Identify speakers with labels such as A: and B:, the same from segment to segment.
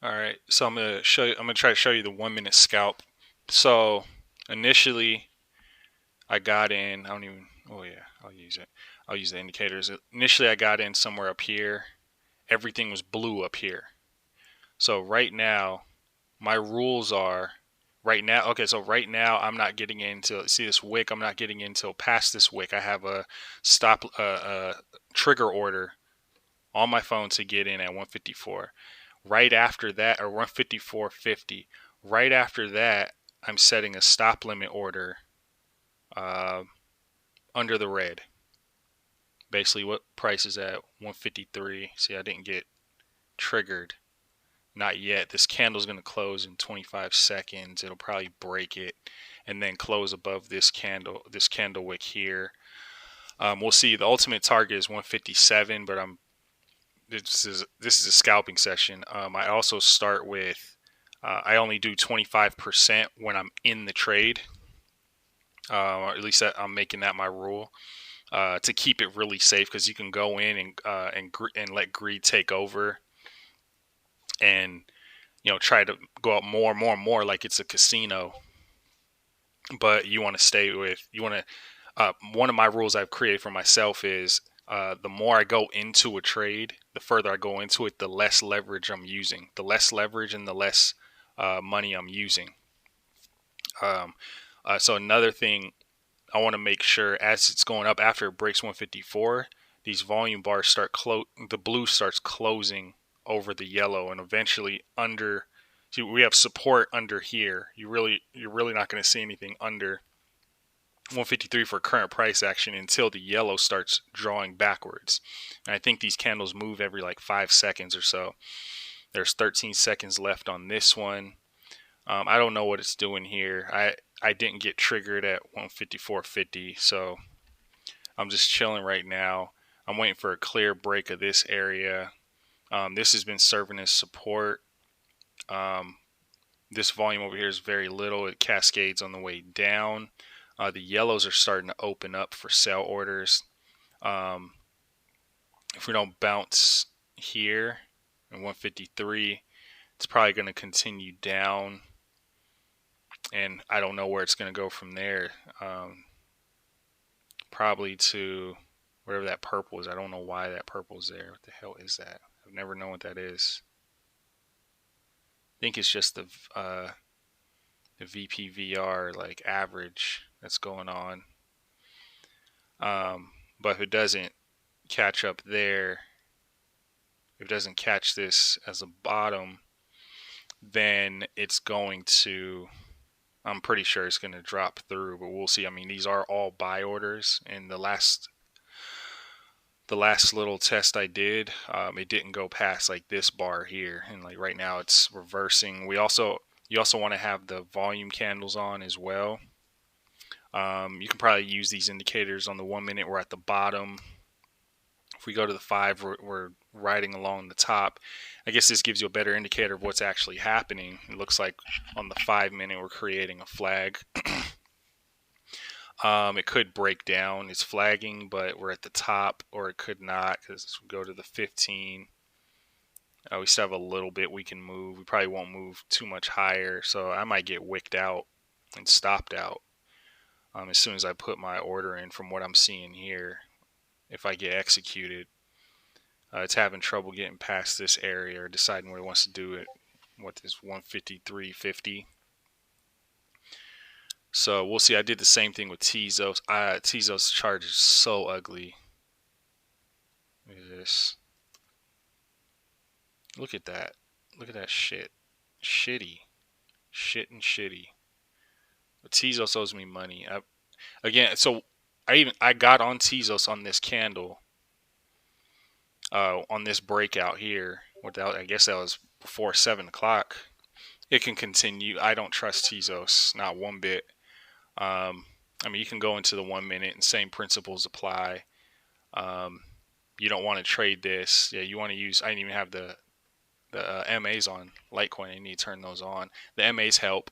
A: All right, so I'm gonna show you. I'm gonna try to show you the 1 minute scalp. So initially, I got in. I don't even. Oh yeah, I'll use it. I'll use the indicators. Initially, I got in somewhere up here. Everything was blue up here. So right now, my rules are. Right now, okay. So right now, I'm not getting into. See this wick? I'm not getting into past this wick. I have a stop, trigger order on my phone to get in at 154. Right after that, or 154.50. Right after that, I'm setting a stop limit order uh, under the red. Basically, what price is at 153. See, I didn't get triggered. Not yet. This candle's going to close in 25 seconds. It'll probably break it and then close above this candle wick here. We'll see. The ultimate target is 157, but this is a scalping session. I also start with I only do 25% when I'm in the trade, or at least I'm making that my rule to keep it really safe because you can go in and let greed take over and try to go up more and more and more like it's a casino. But you want to stay with you want to. One of my rules I've created for myself is the more I go into a trade, the further I go into it, the less leverage I'm using. The less leverage and the less money I'm using. Um, so another thing I want to make sure as it's going up after it breaks 154, these volume bars the blue starts closing over the yellow and eventually under. See, we have support under here. You're really not going to see anything under 153 for current price action until the yellow starts drawing backwards. And I think these candles move every like 5 seconds or so. There's 13 seconds left on this one. I don't know what it's doing here. I didn't get triggered at 154.50, so I'm just chilling right now. I'm waiting for a clear break of this area. This has been serving as support. Um, this volume over here is very little. It cascades on the way down. The yellows are starting to open up for sell orders. Um, if we don't bounce here at 153, it's probably going to continue down. And I don't know where it's going to go from there. Probably to wherever that purple is. I don't know why that purple is there. What the hell is that? I've never known what that is. I think it's just the VPVR like average that's going on. But if it doesn't catch up there, if it doesn't catch this as a bottom, then it's going to, I'm pretty sure it's going to drop through, but we'll see. I mean, these are all buy orders, and the last little test I did, it didn't go past like this bar here, and like right now it's reversing. You also want to have the volume candles on as well. You can probably use these indicators on the 1 minute. We're at the bottom. If we go to the 5, we're riding along the top. I guess this gives you a better indicator of what's actually happening. It looks like on the 5 minute we're creating a flag. It could break down. It's flagging, but we're at the top, or it could not because we go to the 15. We still have a little bit we can move. We probably won't move too much higher, so I might get wicked out and stopped out as soon as I put my order in. From what I'm seeing here, if I get executed, it's having trouble getting past this area or deciding what it wants to do at what is 153.50. So we'll see. I did the same thing with Tezos. Tezos chart is so ugly. Look at this. Look at that. Look at that shit. Shitty. Shit and shitty. But Tezos owes me money. So I got on Tezos on this candle. On this breakout here. I guess that was before 7 o'clock. It can continue. I don't trust Tezos, not one bit. I mean, you can go into the 1 minute and same principles apply. You don't want to trade this. Yeah, you want to use. I didn't even have the MAs on Litecoin. I need to turn those on. The MAs help.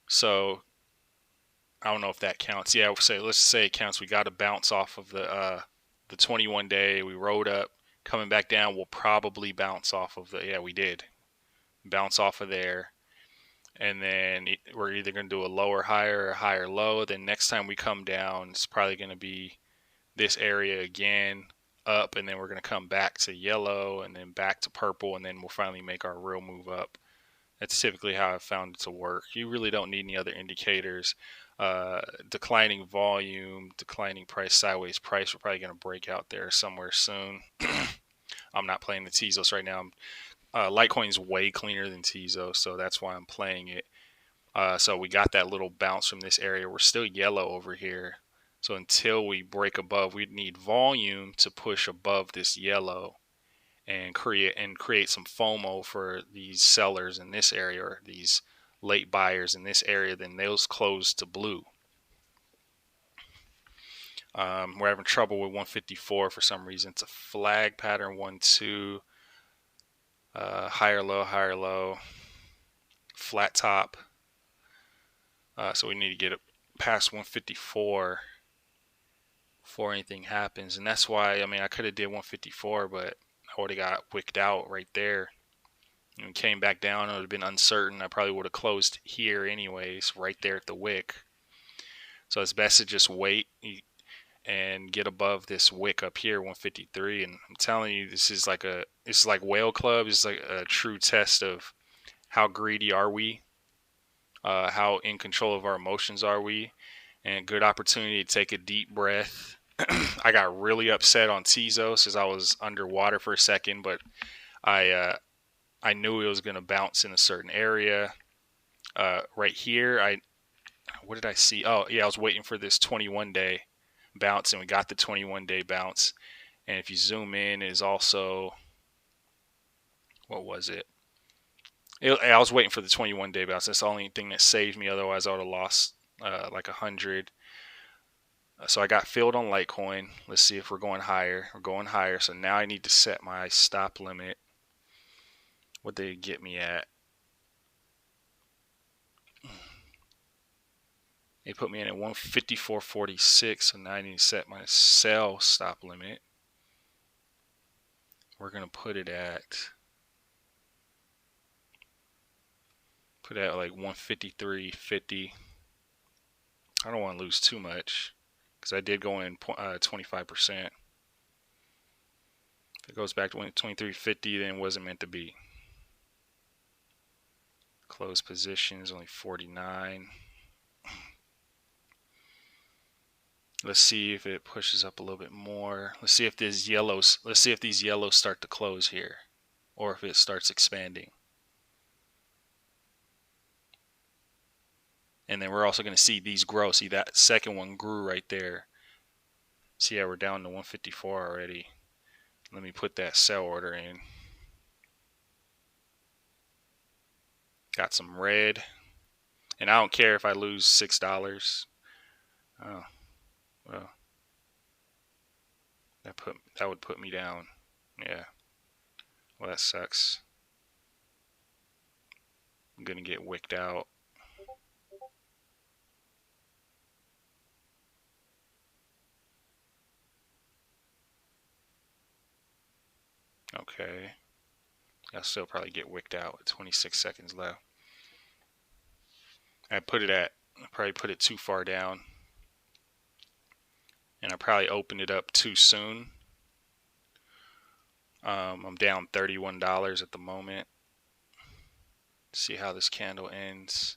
A: So I don't know if that counts. Yeah, let's say it counts. We got to bounce off of the 21 day. We rode up, coming back down. We'll probably bounce off of the. Yeah, we did. bounce off of there, and then we're either going to do a lower higher or a higher low. Then next time we come down, it's probably going to be this area again, up, and then we're going to come back to yellow and then back to purple, and then we'll finally make our real move up. That's typically how I've found it to work. You really don't need any other indicators. Declining volume, declining price, sideways price. We're probably going to break out there somewhere soon. I'm not playing the Tezos right now. Litecoin's way cleaner than Tezos, so that's why I'm playing it. So we got that little bounce from this area. We're still yellow over here. So until we break above, we'd need volume to push above this yellow and create some FOMO for these sellers in this area, or these late buyers in this area. Then those close to blue. We're having trouble with 154 for some reason. It's a flag pattern, 1-2, higher low, flat top. So we need to get it past 154 before anything happens. And that's why, I mean, I could have did 154, but I would have got wicked out right there and came back down. It would have been uncertain. I probably would have closed here anyways, right there at the wick. So it's best to just wait and get above this wick up here, 153. And I'm telling you, this is like whale club. It's like a true test of how greedy are we, how in control of our emotions are we, and good opportunity to take a deep breath. I got really upset on Tezos as I was underwater for a second, but I knew it was going to bounce in a certain area. Right here, what did I see? Oh, yeah, I was waiting for this 21-day bounce, and we got the 21-day bounce. And if you zoom in, is also, what was it? I was waiting for the 21-day bounce. That's the only thing that saved me. Otherwise, I would have lost like 100. So I got filled on Litecoin. Let's see if we're going higher. We're going higher. So now I need to set my stop limit. What they get me at? They put me in at 154.46. So now I need to set my sell stop limit. We're going to put it at like 153.50. I don't want to lose too much because I did go in 25%. If it goes back to 23.50, then it wasn't meant to be. Close positions only 49. Let's see if it pushes up a little bit more. Let's see if these yellows start to close here, or if it starts expanding. And then we're also going to see these grow. See, that second one grew right there. See how we're down to 154 already. Let me put that sell order in. Got some red. And I don't care if I lose $6. Oh, well. That would put me down. Yeah. Well, that sucks. I'm going to get wicked out. Okay. I'll still probably get wicked out with 26 seconds left. I probably put it too far down. And I probably opened it up too soon. I'm down $31 at the moment. See how this candle ends.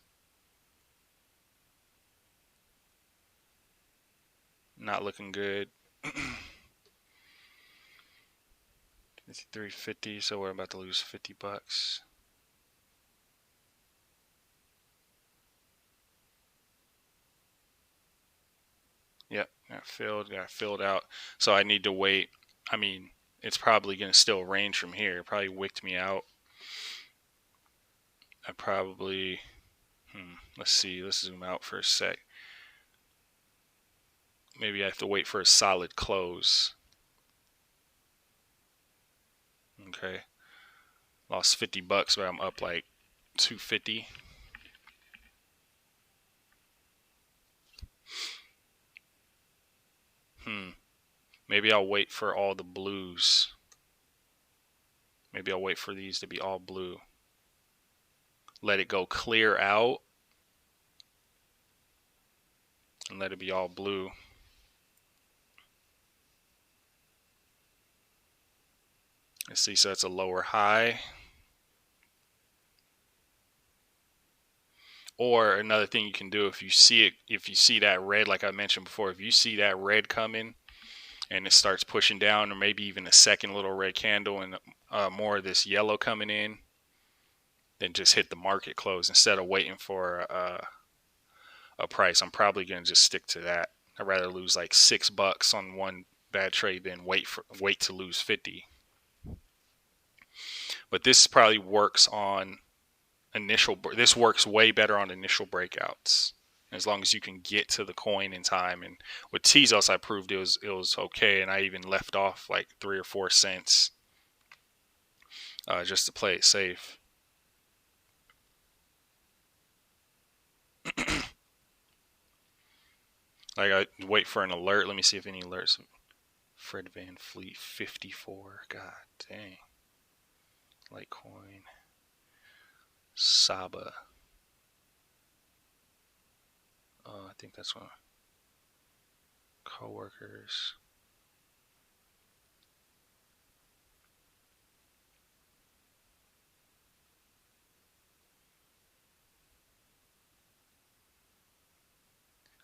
A: Not looking good. 53.50, so we're about to lose $50. Yep, got filled out. So I need to wait. I mean, it's probably going to still range from here. It probably wicked me out. I probably, let's see, let's zoom out for a sec. Maybe I have to wait for a solid close. Okay. Lost $50, but I'm up like 250. Maybe I'll wait for all the blues. Maybe I'll wait for these to be all blue. let it go clear out, and let it be all blue. Let's see, so that's a lower high. Or another thing you can do, if you see that red, like I mentioned before, if you see that red coming and it starts pushing down, or maybe even a second little red candle and more of this yellow coming in, then just hit the market close instead of waiting for a price. I'm probably gonna just stick to that. I'd rather lose like $6 on one bad trade than wait to lose 50. But this probably works on this works way better on initial breakouts, as long as you can get to the coin in time. And with Tezos, I proved it was okay, and I even left off like 3 or 4 cents just to play it safe. Like, I wait for an alert. Let me see if any alerts. Fred Van Fleet 54. God dang. Litecoin. Saba. I think that's one. Coworkers.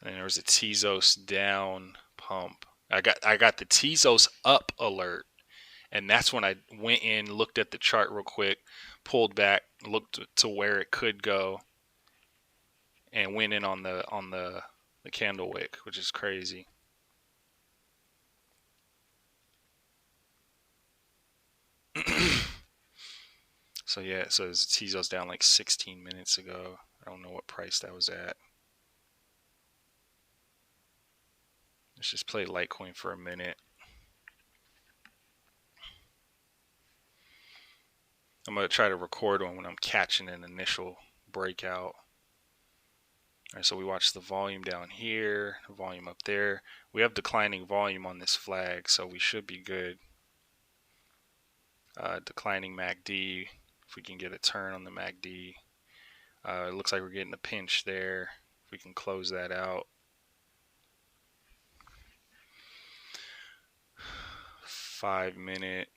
A: And there was a Tezos down pump. I got the Tezos up alert, and that's when I went in, looked at the chart real quick, pulled back, looked to where it could go, and went in on the candle wick, which is crazy. So yeah, so it was Tezos down like 16 minutes ago. I don't know what price that was at. Let's just play Litecoin for a minute. I'm going to try to record one when I'm catching an initial breakout. All right, so we watch the volume down here, volume up there. We have declining volume on this flag, so we should be good. Declining MACD, if we can get a turn on the MACD. It looks like we're getting a pinch there. If we can close that out. 5 minute.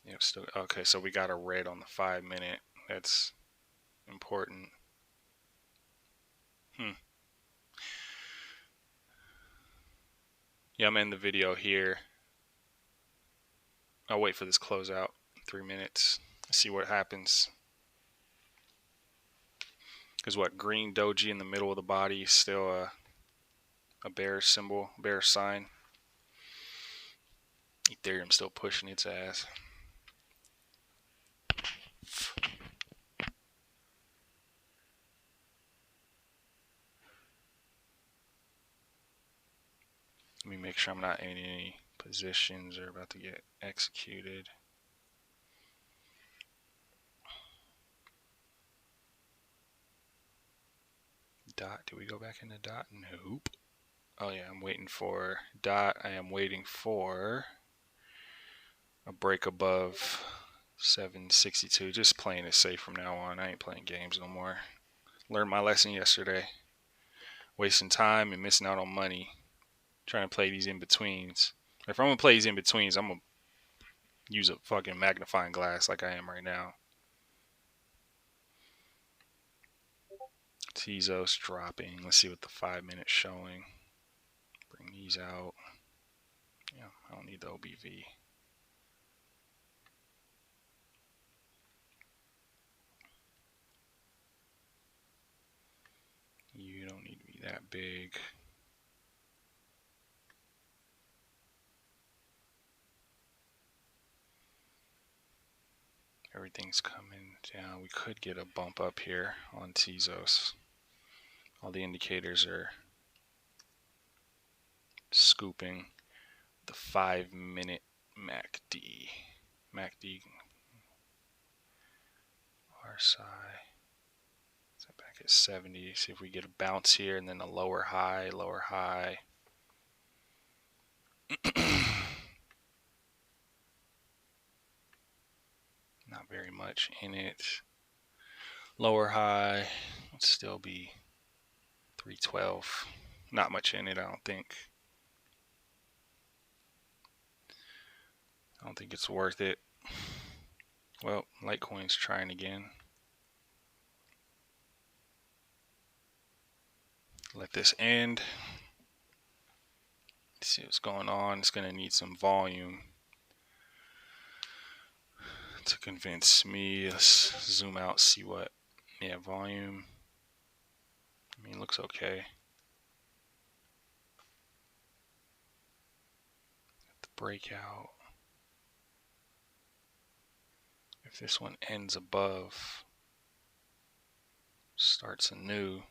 A: Yep, still okay. So we got a red on the 5 minute. That's important. Yeah, I'm in the video here. I'll wait for this closeout. 3 minutes. See what happens. Because what, green doji in the middle of the body is still a bear symbol, bear sign. Ethereum still pushing its ass. Let me make sure I'm not in any positions or about to get executed. Dot, do we go back into dot? Nope. Oh yeah, I'm waiting for dot. I am waiting for a break above 762. Just playing it safe from now on. I ain't playing games no more. Learned my lesson yesterday. Wasting time and missing out on money. Trying to play these in-betweens. If I'm going to play these in-betweens, I'm going to use a fucking magnifying glass like I am right now. Tezos dropping. Let's see what the 5 minute showing. Bring these out. Yeah, I don't need the OBV. You don't need to be that big. Everything's coming down. We could get a bump up here on Tezos. All the indicators are scooping. The 5 minute MACD. MACD RSI. Is that back at 70? See if we get a bounce here and then a lower high, lower high. Not very much in it. Lower high would still be 312. Not much in it, I don't think. I don't think it's worth it. Well, Litecoin's trying again. Let this end. Let's see what's going on. It's going to need some volume to convince me. Let's zoom out, see what. Yeah, volume. I mean, looks okay. The breakout. If this one ends above, starts anew.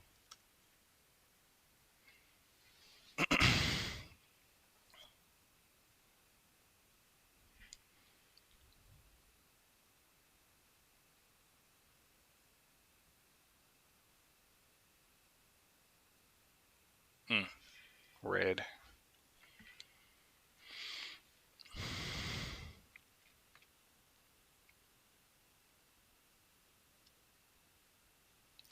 A: Red.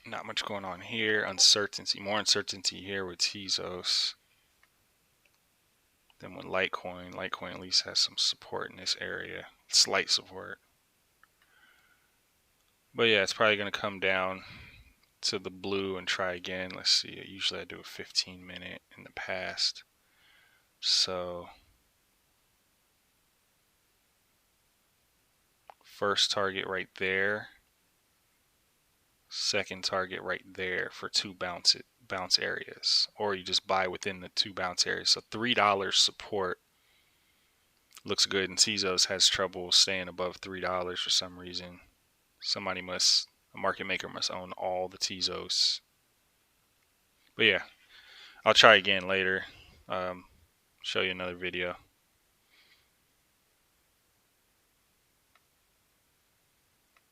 A: Not much going on here. Uncertainty. More uncertainty here with Tezos than with Litecoin. Litecoin at least has some support in this area. Slight support. But yeah, it's probably going to come down to the blue and try again. Let's see. Usually I do a 15-minute in the past. So first target right there. Second target right there for two bounce areas. Or you just buy within the two bounce areas. So $3 support looks good, and Tezos has trouble staying above $3 for some reason. A market maker must own all the Tezos. But yeah, I'll try again later. Show you another video.